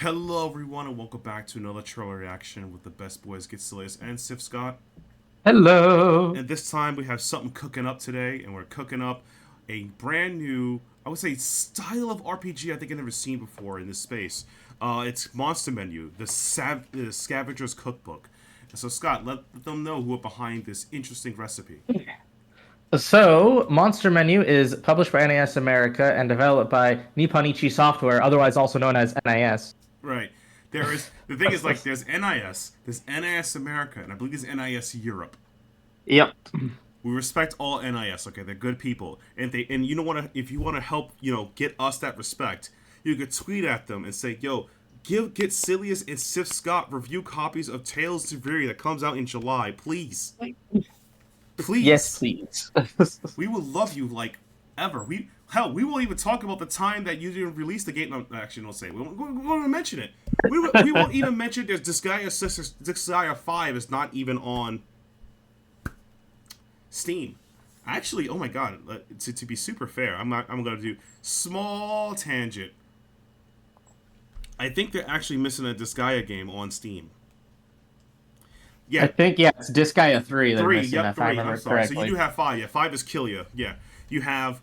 Hello, everyone, and welcome back to another trailer reaction with the best boys, Getselious and Sithscott. Hello. And this time we have something cooking up today, and we're cooking up a brand new, I would say, style of RPG I think I've never seen before in this space. It's Monster Menu, the Scavenger's Cookbook. And so, Scott, let them know who are behind this interesting recipe. So, Monster Menu is published by NIS America and developed by Nipponichi Software, otherwise also known as NIS. Right. The thing is, like, there's NIS America, and I believe there's NIS Europe. Yep. We respect all NIS. Okay, they're good people, and you don't want to. If you want to help, get us that respect, you could tweet at them and say, "Yo, get Getselious and Sithscott review copies of Tales to Viri that comes out in July, please, please. Yes, please. We will love you like ever. We will even talk about the time that you didn't release the game. No, actually, don't say. We won't even mention it. We won't even mention there's Disgaea 5 is not even on Steam. Actually, oh my god, to be super fair, I'm gonna do small tangent. I think they're actually missing a Disgaea game on Steam. Yeah, I think it's Disgaea 3 they're three. missing, Yep, if I three. remember I'm sorry. correctly. So you do have 5. Yeah, 5 is Killia. Yeah, you have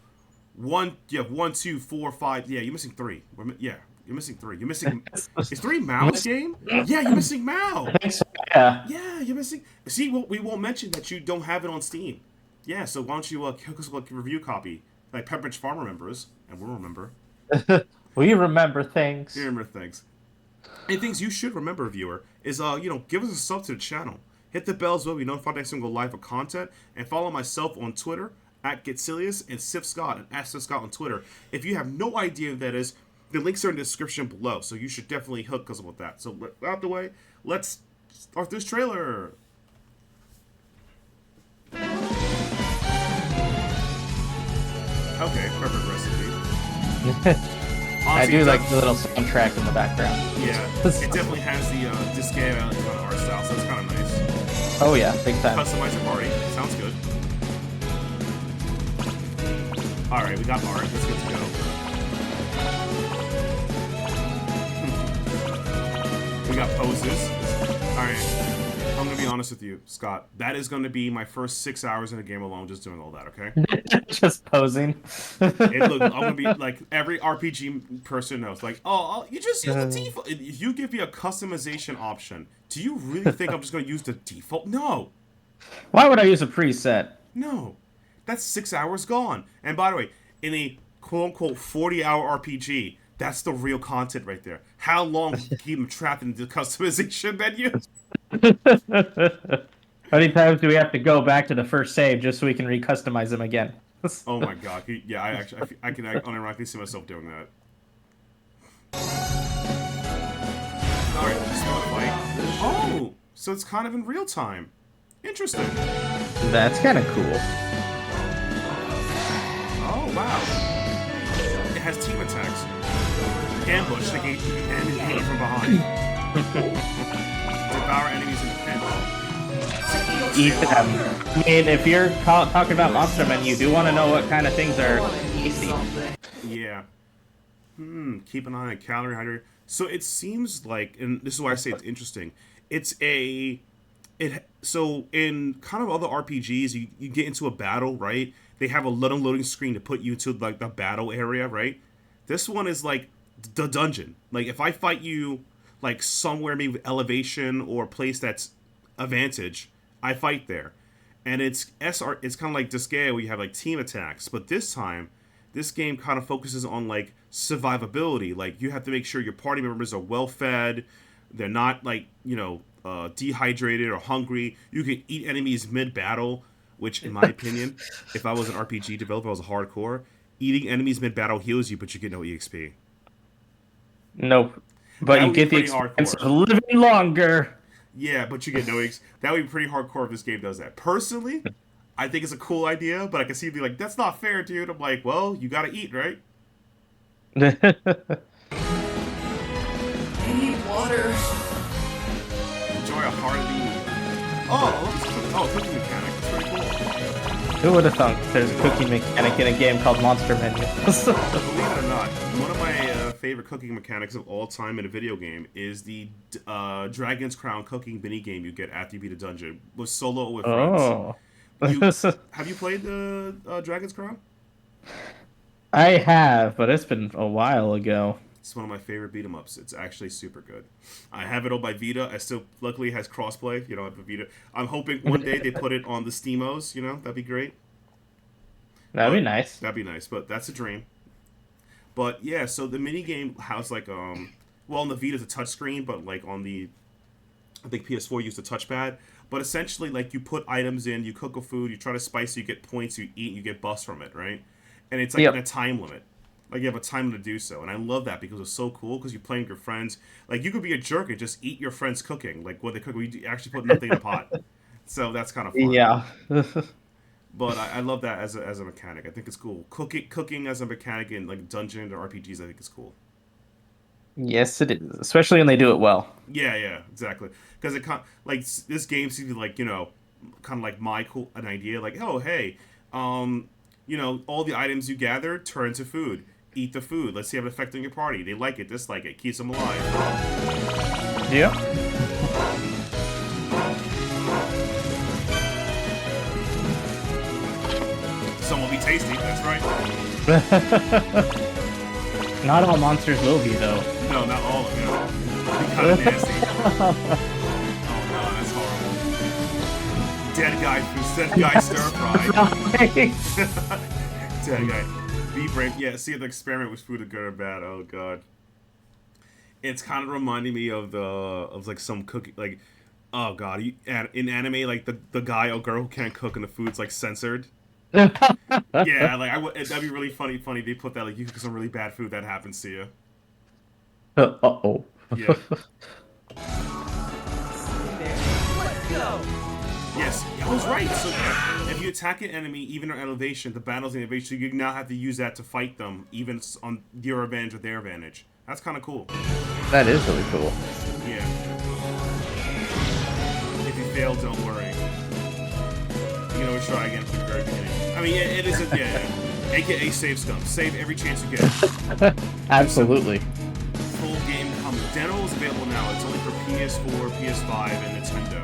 one. You have 1, 2, 4, 5. Yeah, you're missing 3. Yeah, you're missing 3. You're missing. Is 3 Mao's game? Yeah, you're missing Mao. I think so, yeah. Yeah, you're missing. See, we won't mention that you don't have it on Steam. Yeah, so why don't you hook us with a review copy, like Pepperidge Farm remembers, and we'll remember. We remember things. We remember things. And things you should remember, viewer, is give us a sub to the channel. Hit the bell as well. We notify next time we go live for content, and follow myself on Twitter at Getselious and Sithscott and @Sithscott on Twitter. If you have no idea who that is, the links are in the description below, so you should definitely hook us with that. So out the way, let's start this trailer. Okay, perfect recipe. I do like the little soundtrack in the background. Yeah, it definitely has the Disgaea kind of art style, so it's kind of nice. Oh yeah, big time. Customize your party. Sounds good. Alright, we got art. Let's get to go. We got poses. Alright. I'm gonna be honest with you, Scott. That is gonna be my first 6 hours in a game alone just doing all that, okay? Just posing. I'm gonna be like every RPG person knows. Like, you just use the default. If you give me a customization option, do you really think I'm just gonna use the default? No. Why would I use a preset? No. That's 6 hours gone. And by the way, in a quote-unquote 40-hour RPG, that's the real content right there. How long can you keep them trapped in the customization menu? How many times do we have to go back to the first save just so we can recustomize them again? Oh my god. Yeah, I can unironically see myself doing that. Alright, let's start a fight. Oh! So it's kind of in real time. Interesting. That's kind of cool. Oh, wow. It has team attacks. Ambush, the gate enemy from behind. Devour enemies in the pinch. Eat them. I mean, if you're talking about Monster Menu, you do want to know what kind of things are tasty. Yeah. Keep an eye on calorie hydrate. So it seems like, and this is why I say it's interesting. So in kind of other RPGs, you get into a battle, right? They have a loading screen to put you to like the battle area, right? This one is like the dungeon. Like if I fight you like somewhere maybe with elevation or a place that's advantage, I fight there. And it's kind of like Disgaea where you have like team attacks, but this time this game kind of focuses on like survivability. Like you have to make sure your party members are well fed, they're not like, dehydrated or hungry. You can eat enemies mid-battle, which in my opinion, if I was an RPG developer, I was a hardcore, eating enemies mid-battle heals you, but you get no EXP. Nope. But That you would get be the pretty experience hardcore. of living longer. Yeah, but you get no EXP. That would be pretty hardcore if this game does that. Personally, I think it's a cool idea, but I can see you be like, that's not fair, dude. I'm like, well, you gotta eat, right? I need water. Enjoy a hearty... cooking mechanic. That's pretty cool. Who would have thought there's a cooking mechanic in a game called Monster Menu? Believe it or not, one of my favorite cooking mechanics of all time in a video game is the Dragon's Crown cooking mini game you get after you beat a dungeon with solo or with friends. Oh. You have you played the Dragon's Crown? I have, but it's been a while ago. It's one of my favorite beat 'em ups. It's actually super good. I have it on my Vita. I still luckily it has crossplay. You know, I have a Vita. I'm hoping one day they put it on the Steamos. You know, that'd be great. That'd be nice. That'd be nice, but that's a dream. But yeah, so the mini game has like well, on the Vita it's a touchscreen, but like on the I think PS4 used a touchpad. But essentially, like you put items in, you cook a food, you try to spice, you get points, you eat, you get buffs from it, right? And it's like in a time limit. Like you have a time to do so, and I love that because it's so cool. Because you're playing with your friends. Like you could be a jerk and just eat your friends' cooking, like what they cook. We actually put nothing in a pot, so that's kind of fun. Yeah. But I love that as a mechanic. I think it's cool. Cooking as a mechanic in like dungeon or RPGs, I think is cool. Yes, it is, especially when they do it well. Yeah, exactly. Because it like this game seems to be like kind of like an idea. Like, oh hey, all the items you gather turn into food. Eat the food. Let's see how it affects on your party. They like it, dislike it, keeps them alive. Yeah. Some will be tasty. That's right. Not all monsters will be, though. No, not all of them. Be kind of nasty. Oh no, that's horrible. Dead guy stir fry. Dead guy. Be brave. Yeah, see if the experiment was food good or bad. Oh god. It's kind of reminding me of like some cooking like, oh god, in anime like the guy or girl who can't cook and the food's like censored. Yeah, like that'd be really funny. They put that like you cook some really bad food that happens to you. Uh-oh. Yeah. Let's go. Yes, I was right. So if you attack an enemy, even on elevation, the battle's in elevation, you now have to use that to fight them, even on your advantage or their advantage. That's kind of cool. That is really cool. Yeah. If you fail, don't worry. You can always try again from the very beginning. I mean, it is a AKA save scum. Save every chance you get. Absolutely. Full game comes. Demo is available now. It's only for PS4, PS5, and Nintendo.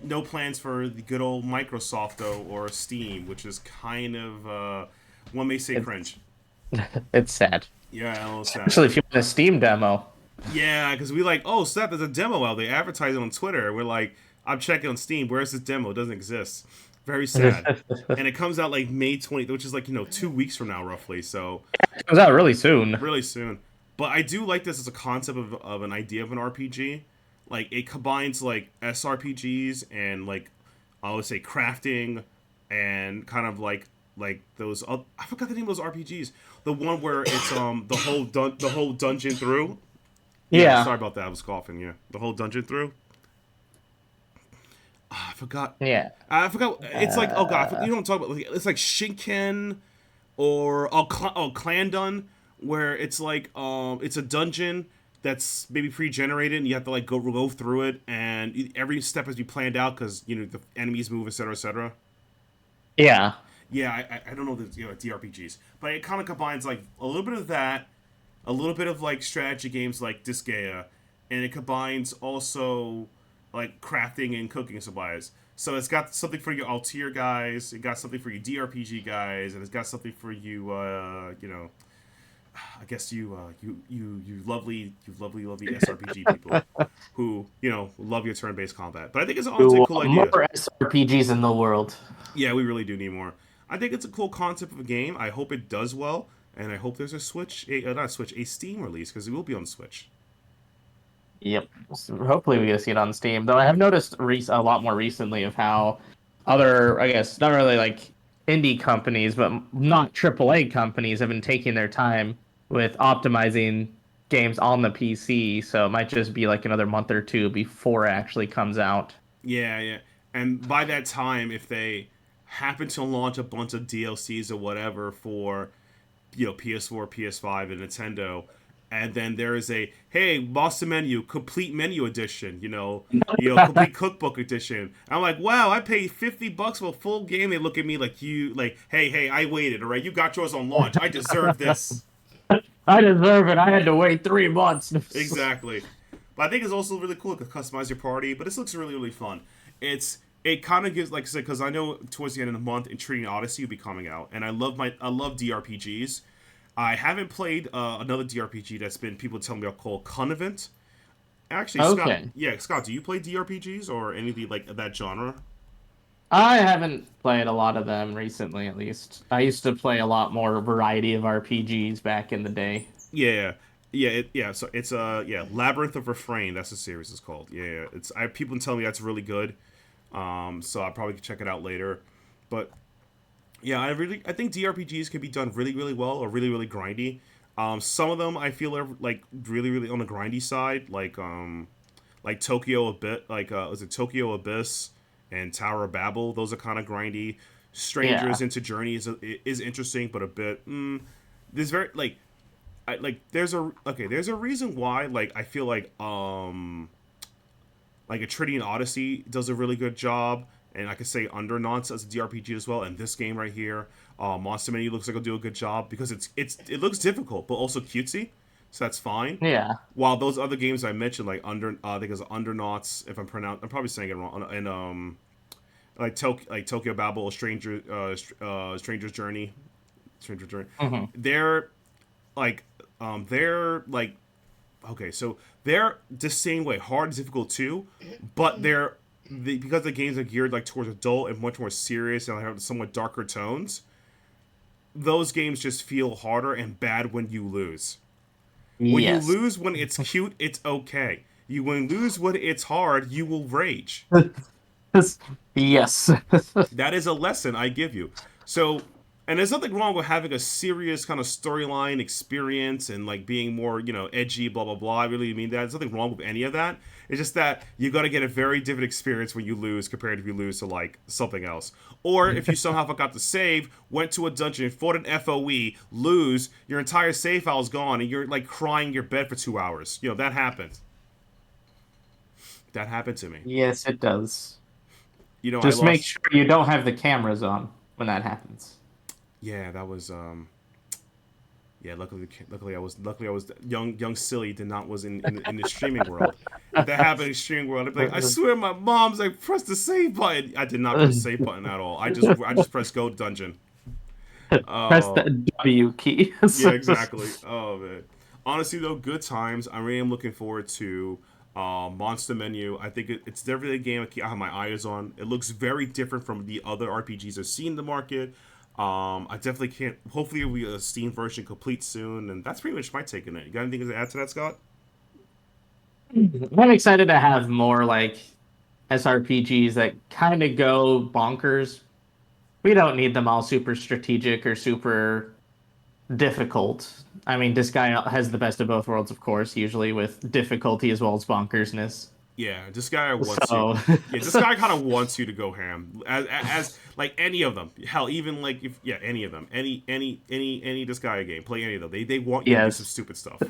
No plans for the good old Microsoft though, or Steam, which is kind of one may say cringe. It's sad. Yeah, a little sad. Especially if you want a Steam demo. Yeah, because we like, oh snap, there's a demo out. They advertise it on Twitter. We're like, I'm checking on Steam. Where's this demo? It doesn't exist. Very sad. And it comes out like May 20th, which is like 2 weeks from now roughly. So It comes out really soon. really soon. But I do like this as a concept of an idea of an RPG. Like it combines like SRPGs and like I would say crafting and kind of like those. I forgot the name of those RPGs. The one where it's the whole dungeon through. Yeah. Sorry about that. I was coughing. Yeah, the whole dungeon through. I forgot. Yeah. I forgot. It's like you don't talk about. Like, it's like Shinken or Clandun, where it's like it's a dungeon that's maybe pre-generated and you have to like go through it and every step has to be planned out because the enemies move, etc., etc. Yeah. Yeah, I don't know the DRPGs, but it kind of combines like a little bit of that, a little bit of like strategy games like Disgaea, and it combines also like crafting and cooking supplies. So it's got something for your Altair guys, it got something for you DRPG guys, and it's got something for you, I guess you lovely SRPG people who love your turn-based combat. But I think it's honestly a cool idea. More SRPGs in the world. Yeah, we really do need more. I think it's a cool concept of a game. I hope it does well, and I hope there's a a Steam release because it will be on Switch. Yep. So hopefully we get to see it on Steam. Though I have noticed a lot more recently of how other, I guess, not really like indie companies, but not AAA companies have been taking their time with optimizing games on the PC. So it might just be like another month or two before it actually comes out. Yeah. And by that time, if they happen to launch a bunch of DLCs or whatever for, PS4, PS5, and Nintendo, and then there is a Master Menu complete menu edition, complete cookbook edition. I'm like, wow, I paid $50 for a full game. They look at me like hey, I waited, all right? You got yours on launch. I deserve this. I deserve it. I had to wait 3 months. Exactly. But I think it's also really cool to customize your party. But this looks really fun. It kind of gives, like I said, because I know towards the end of the month, Intriguing Odyssey will be coming out, and I love DRPGs. I haven't played another DRPG that's been people telling me about called Convent. Actually, Scott, Okay. yeah, Scott, do you play DRPGs or anything like that genre? I haven't played a lot of them recently, at least. I used to play a lot more variety of RPGs back in the day. Yeah, yeah. So it's yeah, Labyrinth of Refrain. That's the series is called. Yeah, it's people tell me that's really good. So I'll probably check it out later. But yeah, I think DRPGs can be done really well or really grindy. Some of them I feel are like really on the grindy side, like Tokyo a bit, like was it Tokyo Abyss and Tower of Babel? Those are kind of grindy. Yeah. Strangers into Journey is interesting, but a bit. There's very there's a reason why I feel like a Tridian Odyssey does a really good job, and I could say Undernauts as a DRPG as well. And this game right here, Monster Menu looks like it'll do a good job because it looks difficult but also cutesy, so that's fine. Yeah. While those other games I mentioned, I think it's Undernauts, if I'm probably saying it wrong, and like Tokyo Babel, or Stranger's Journey, Stranger's Journey, Hmm. they're they're like okay, so they're the same way, hard and difficult too, but because the games are geared like towards adult and much more serious and have somewhat darker tones. Those games just feel harder and bad when you lose. When you Yes. lose when it's cute, it's okay. When you lose when it's hard, you will rage. Yes. That is a lesson I give you. So, and there's nothing wrong with having a serious kind of storyline experience and like being more, edgy, blah blah blah. I really mean that. There's nothing wrong with any of that. It's just that you got to get a very different experience when you lose compared to if you lose to like something else. Or if you somehow forgot to save, went to a dungeon, fought an FOE, lose, your entire save file is gone, and you're like crying in your bed for 2 hours. That happened. That happened to me. Yes, it does. I Just make lost. sure you don't have the cameras on when that happens. Yeah, that was yeah, luckily I was young silly did not was in the streaming world. If that happened in the streaming world, I'd be like, I swear my mom's like press the save button. I did not press the save button at all. I just pressed go dungeon. Press Oh the W key. yeah, exactly. Oh man. Honestly though, good times. I really am looking forward to Monster Menu. I think it's definitely a game I have my eyes on. It looks very different from the other RPGs I've seen in the market. I definitely can't. Hopefully, we a Steam version complete soon, and that's pretty much my take on it. You got anything to add to that, Scott? I'm excited to have more like SRPGs that kind of go bonkers. We don't need them all super strategic or super difficult. I mean, this guy has the best of both worlds, of course, usually with difficulty as well as bonkersness. Yeah, this guy wants you. So, Yeah, this guy kind of wants you to go ham, as like any of them. Hell, even like if yeah, any of them, any this guy game, play any of them. They want you to do some yes, stupid stuff.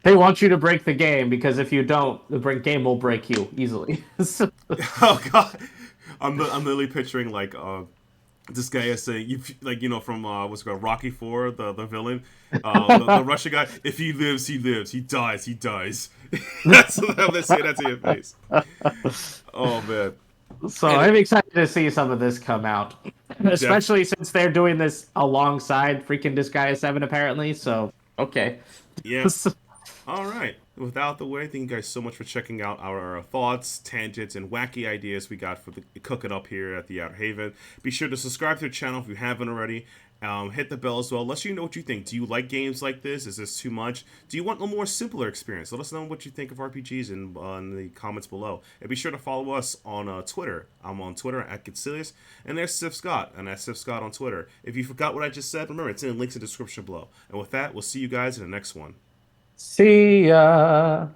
they want you to break the game because if you don't, the game will break you easily. Oh god, I'm literally picturing like this guy is saying you like from what's it called Rocky Four, the villain, the Russian guy. If he lives, he lives. He dies, he dies. That's how they say that to your face. Oh man. So And I'm excited to see some of this come out, def- especially since they're doing this alongside freaking Disgaea 7 apparently. So okay. yeah. All right. Without the way, thank you guys so much for checking out our thoughts, tangents, and wacky ideas we got for the cooking up here at the Outer Haven. Be sure to subscribe to the channel if you haven't already. Hit the bell as well. Let us know what you think. Do you like games like this? Is this too much? Do you want a more simpler experience? Let us know what you think of RPGs in the comments below. And be sure to follow us on Twitter. I'm on Twitter at Getselious, and there's Sithscott, and that's Sithscott on Twitter. If you forgot what I just said, remember it's in the links in the description below. And with that, we'll see you guys in the next one. See ya.